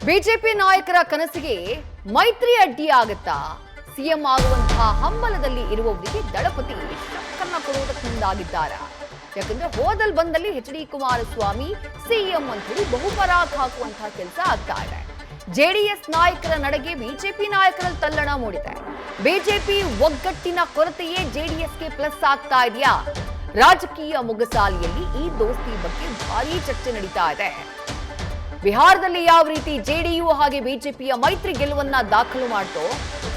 BJP ನಾಯಕರ ಕನಸಿಗೆ ಮೈತ್ರಿ ಅಡ್ಡಿಯಾಗುತ್ತಾ? ಸಿಎಂ ಆಗುವಂತಹ ಹಂಬಲದಲ್ಲಿ ಇರುವವರಿಗೆ ದಳಪತಿ ಶಕ್ಕನ್ನ ಕೊಡುವುದಕ್ಕೆ ಮುಂದಾಗಿದ್ದಾರೆ. ಯಾಕಂದ್ರೆ ಹೋದಲ್ ಬಂದಲ್ಲಿ ಎಚ್.ಡಿ. ಕುಮಾರಸ್ವಾಮಿ ಸಿಎಂ ಅಂತ ಹೇಳಿ ಬಹುಪರಾಕ್ ಹಾಕುವಂತಹ ಕೆಲಸ ಆಗ್ತಾ ಇದೆ. ಜೆಡಿಎಸ್ ನಾಯಕರ ನಡೆಗೆ ಬಿಜೆಪಿ ನಾಯಕರಲ್ಲಿ ತಲ್ಲಣ ಮೂಡಿದೆ. ಬಿಜೆಪಿ ಒಗ್ಗಟ್ಟಿನ ಕೊರತೆಯೇ ಜೆಡಿಎಸ್ಗೆ ಪ್ಲಸ್ ಆಗ್ತಾ ಇದೆಯಾ? ರಾಜಕೀಯ ಮುಗಸಾಲಿಯಲ್ಲಿ ಈ ದೋಸ್ತಿ ಬಗ್ಗೆ ಭಾರೀ ಚರ್ಚೆ ನಡೀತಾ ಇದೆ. ಬಿಹಾರದಲ್ಲಿ ಯಾವ ರೀತಿ ಜೆಡಿಯು ಹಾಗೆ ಬಿಜೆಪಿಯ ಮೈತ್ರಿ ಗೆಲುವನ್ನ ದಾಖಲು ಮಾಡ್ತೋ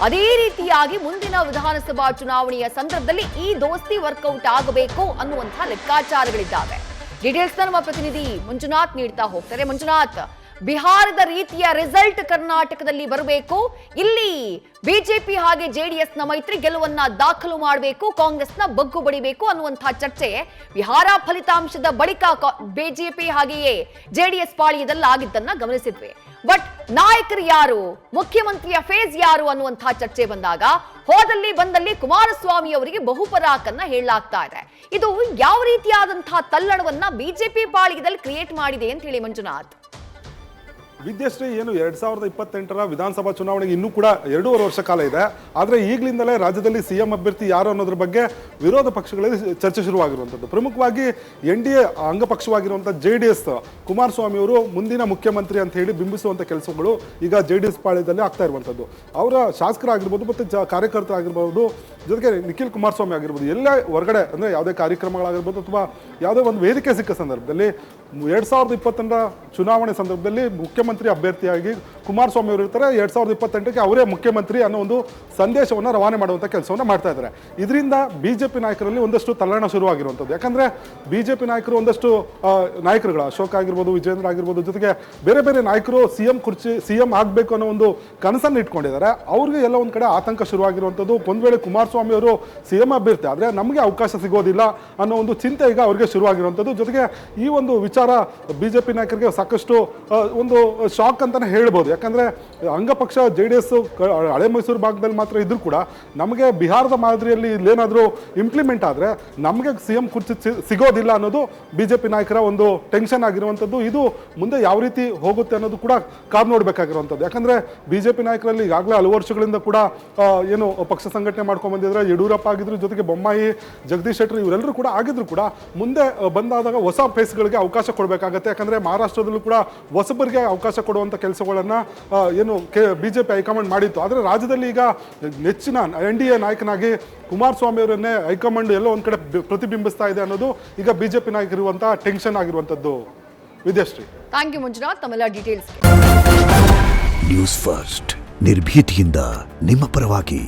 ಅದೇ ರೀತಿಯಾಗಿ ಮುಂದಿನ ವಿಧಾನಸಭಾ ಚುನಾವಣೆಯ ಸಂದರ್ಭದಲ್ಲಿ ಈ ದೋಸ್ತಿ ವರ್ಕೌಟ್ ಆಗಬೇಕು ಅನ್ನುವಂತಹ ಲೆಕ್ಕಾಚಾರಗಳಿದ್ದಾವೆ. ಡೀಟೇಲ್ಸ್ ನಮ್ಮ ಪ್ರತಿನಿಧಿ ಮಂಜುನಾಥ್ ನೀಡ್ತಾ ಹೋಗ್ತಾರೆ. ಮಂಜುನಾಥ್, ಬಿಹಾರದ ರೀತಿಯ ರಿಸಲ್ಟ್ ಕರ್ನಾಟಕದಲ್ಲಿ ಬರಬೇಕು, ಇಲ್ಲಿ ಬಿಜೆಪಿ ಹಾಗೆ ಜೆಡಿಎಸ್ ನ ಮೈತ್ರಿ ಗೆಲುವನ್ನ ದಾಖಲು ಮಾಡಬೇಕು, ಕಾಂಗ್ರೆಸ್ನ ಬಗ್ಗು ಬಡಿಬೇಕು ಅನ್ನುವಂತಹ ಚರ್ಚೆ ಬಿಹಾರ ಫಲಿತಾಂಶದ ಬಳಿಕ ಬಿಜೆಪಿ ಹಾಗೆಯೇ ಜೆಡಿಎಸ್ ಪಾಳಿಯದಲ್ಲಿ ಆಗಿದ್ದನ್ನ ಗಮನಿಸಿದ್ವಿ. ಬಟ್ ನಾಯಕರು ಯಾರು, ಮುಖ್ಯಮಂತ್ರಿಯ ಫೇಸ್ ಯಾರು ಅನ್ನುವಂತಹ ಚರ್ಚೆ ಬಂದಾಗ ಹೋದಲ್ಲಿ ಬಂದಲ್ಲಿ ಕುಮಾರಸ್ವಾಮಿ ಅವರಿಗೆ ಬಹುಪರಾಕನ್ನ ಹೇಳಲಾಗ್ತಾ ಇದೆ. ಇದು ಯಾವ ರೀತಿಯಾದಂತಹ ತಲ್ಲಣವನ್ನ ಬಿಜೆಪಿ ಪಾಳಿಯದಲ್ಲಿ ಕ್ರಿಯೇಟ್ ಮಾಡಿದೆ ಅಂತ ಹೇಳಿ ಮಂಜುನಾಥ್? ವಿದ್ಯಾಶ್ರೀ, ಏನು 2028ರ ವಿಧಾನಸಭಾ ಚುನಾವಣೆಗೆ ಇನ್ನೂ ಕೂಡ 2.5 ವರ್ಷ ಕಾಲ ಇದೆ. ಆದರೆ ಈಗಲಿಂದಲೇ ರಾಜ್ಯದಲ್ಲಿ ಸಿಎಂ ಅಭ್ಯರ್ಥಿ ಯಾರು ಅನ್ನೋದ್ರ ಬಗ್ಗೆ ವಿರೋಧ ಪಕ್ಷಗಳಲ್ಲಿ ಚರ್ಚೆ ಶುರುವಾಗಿರುವಂಥದ್ದು. ಪ್ರಮುಖವಾಗಿ NDA ಅಂಗಪಕ್ಷವಾಗಿರುವಂಥ JDS ಕುಮಾರಸ್ವಾಮಿ ಅವರು ಮುಂದಿನ ಮುಖ್ಯಮಂತ್ರಿ ಅಂತ ಹೇಳಿ ಬಿಂಬಿಸುವಂಥ ಕೆಲಸಗಳು ಈಗ JDS ಪಾಳ್ಯದಲ್ಲಿ ಆಗ್ತಾ ಇರುವಂಥದ್ದು. ಅವರ ಶಾಸಕರಾಗಿರ್ಬೋದು ಮತ್ತು ಕಾರ್ಯಕರ್ತರಾಗಿರ್ಬೋದು, ಜೊತೆಗೆ ನಿಖಿಲ್ ಕುಮಾರಸ್ವಾಮಿ ಆಗಿರ್ಬೋದು, ಎಲ್ಲೇ ಹೊರಗಡೆ ಅಂದರೆ ಯಾವುದೇ ಕಾರ್ಯಕ್ರಮಗಳಾಗಿರ್ಬೋದು ಅಥವಾ ಯಾವುದೇ ಒಂದು ವೇದಿಕೆ ಸಿಕ್ಕ ಸಂದರ್ಭದಲ್ಲಿ 2020ರ ಚುನಾವಣೆ ಸಂದರ್ಭದಲ್ಲಿ ಮುಖ್ಯಮಂತ್ರಿ ಅಭ್ಯರ್ಥಿಯಾಗಿ ಕುಮಾರಸ್ವಾಮಿ ಅವರು ಇರ್ತಾರೆ. 2028ಕ್ಕೆ ಅವರೇ ಮುಖ್ಯಮಂತ್ರಿ ಅನ್ನೋ ಒಂದು ಸಂದೇಶವನ್ನು ರವಾನೆ ಮಾಡುವಂಥ ಕೆಲಸವನ್ನು ಮಾಡ್ತಾ ಇದ್ದಾರೆ. ಇದರಿಂದ ಬಿಜೆಪಿ ನಾಯಕರಲ್ಲಿ ಒಂದಷ್ಟು ತಲ್ಲಣ ಶುರುವಾಗಿರುವಂಥದ್ದು. ಯಾಕಂದರೆ ಬಿಜೆಪಿ ನಾಯಕರು ಒಂದಷ್ಟು ನಾಯಕರುಗಳು, ಅಶೋಕ್ ಆಗಿರ್ಬೋದು, ವಿಜೇಂದ್ರ ಆಗಿರ್ಬೋದು, ಜೊತೆಗೆ ಬೇರೆ ಬೇರೆ ನಾಯಕರು ಸಿಎಂ ಆಗಬೇಕು ಅನ್ನೋ ಒಂದು ಕನಸನ್ನು ಇಟ್ಕೊಂಡಿದ್ದಾರೆ. ಅವ್ರಿಗೆ ಎಲ್ಲ ಒಂದು ಕಡೆ ಆತಂಕ ಶುರುವಾಗಿರುವಂಥದ್ದು. ಒಂದು ವೇಳೆ ಕುಮಾರಸ್ವಾಮಿ ಅವರು ಸಿಎಂ ಅಭ್ಯರ್ಥಿ ಆದರೆ ನಮಗೆ ಅವಕಾಶ ಸಿಗೋದಿಲ್ಲ ಅನ್ನೋ ಒಂದು ಚಿಂತೆ ಈಗ ಅವರಿಗೆ ಶುರುವಾಗಿರುವಂಥದ್ದು. ಜೊತೆಗೆ ಈ ಒಂದು ವಿಚಾರ ಬಿಜೆಪಿ ನಾಯಕರಿಗೆ ಸಾಕಷ್ಟು ಒಂದು ಶಾಕ್ ಅಂತಾನೆ ಹೇಳ್ಬೋದು. ಯಾಕಂದ್ರೆ ಅಂಗಪಕ್ಷ JDS ಹಳೆ ಮೈಸೂರು ಭಾಗದಲ್ಲಿ ಮಾತ್ರ ಇದ್ರೂ ಕೂಡ ನಮಗೆ ಬಿಹಾರದ ಮಾದರಿಯಲ್ಲಿ ಇಲ್ಲೇನಾದರೂ ಇಂಪ್ಲಿಮೆಂಟ್ ಆದರೆ ನಮಗೆ ಸಿಎಂ ಕುರ್ಚಿ ಸಿಗೋದಿಲ್ಲ ಅನ್ನೋದು ಬಿಜೆಪಿ ನಾಯಕರ ಒಂದು ಟೆನ್ಷನ್ ಆಗಿರುವಂಥದ್ದು. ಇದು ಮುಂದೆ ಯಾವ ರೀತಿ ಹೋಗುತ್ತೆ ಅನ್ನೋದು ಕೂಡ ಕಾದು ನೋಡಬೇಕಾಗಿರುವಂಥದ್ದು. ಯಾಕಂದ್ರೆ ಬಿಜೆಪಿ ನಾಯಕರಲ್ಲಿ ಈಗಾಗಲೇ ಹಲವು ವರ್ಷಗಳಿಂದ ಕೂಡ ಏನು ಪಕ್ಷ ಸಂಘಟನೆ ಮಾಡ್ಕೊಂಡು ಬಂದಿದ್ರೆ, ಯಡಿಯೂರಪ್ಪ ಆಗಿದ್ರು, ಜೊತೆಗೆ ಬೊಮ್ಮಾಯಿ, ಜಗದೀಶ್ ಶೆಟ್ಟರ್ ಇವರೆಲ್ಲರೂ ಕೂಡ ಆಗಿದ್ರು ಕೂಡ ಮುಂದೆ ಬಂದಾದಾಗ ಹೊಸ ಫೇಸ್ಗಳಿಗೆ ಅವಕಾಶ ಕೊಡಬೇಕಾಗತ್ತೆ. ಯಾಕಂದ್ರೆ ಮಹಾರಾಷ್ಟ್ರದಲ್ಲೂ ಕೂಡ ಹೊಸಬರಿಗೆ ಅವಕಾಶ ಕೊಡುವಂಥ ಕೆಲಸಗಳನ್ನು ಏನು ಬಿಜೆಪಿ ಹೈಕಮಾಂಡ್ ಮಾಡಿತ್ತು. ಆದರೆ ರಾಜ್ಯದಲ್ಲಿ ಈಗ ನೆಚ್ಚಿನ NDA ನಾಯಕನಾಗಿ ಕುಮಾರಸ್ವಾಮಿ ಅವರನ್ನೇ ಹೈಕಮಾಂಡ್ ಎಲ್ಲೋ ಒಂದು ಕಡೆ ಪ್ರತಿಬಿಂಬಿಸ್ತಾ ಇದೆ ಅನ್ನೋದು ಈಗ ಬಿಜೆಪಿ ನಾಯಕರಿರುವಂಥ ಟೆನ್ಷನ್ ಆಗಿರುವಂಥದ್ದು. ವಿದ್ಯಾಶ್ರೀ, ಥ್ಯಾಂಕ್ ಯು ಮಂಜುನಾಥ್, ತಮ್ಮೆಲ್ಲ ಡೀಟೇಲ್ಸ್. ನ್ಯೂಸ್ ಫಸ್ಟ್, ನಿರ್ಭೀತಿಯಿಂದ ನಿಮ್ಮ ಪರವಾಗಿ.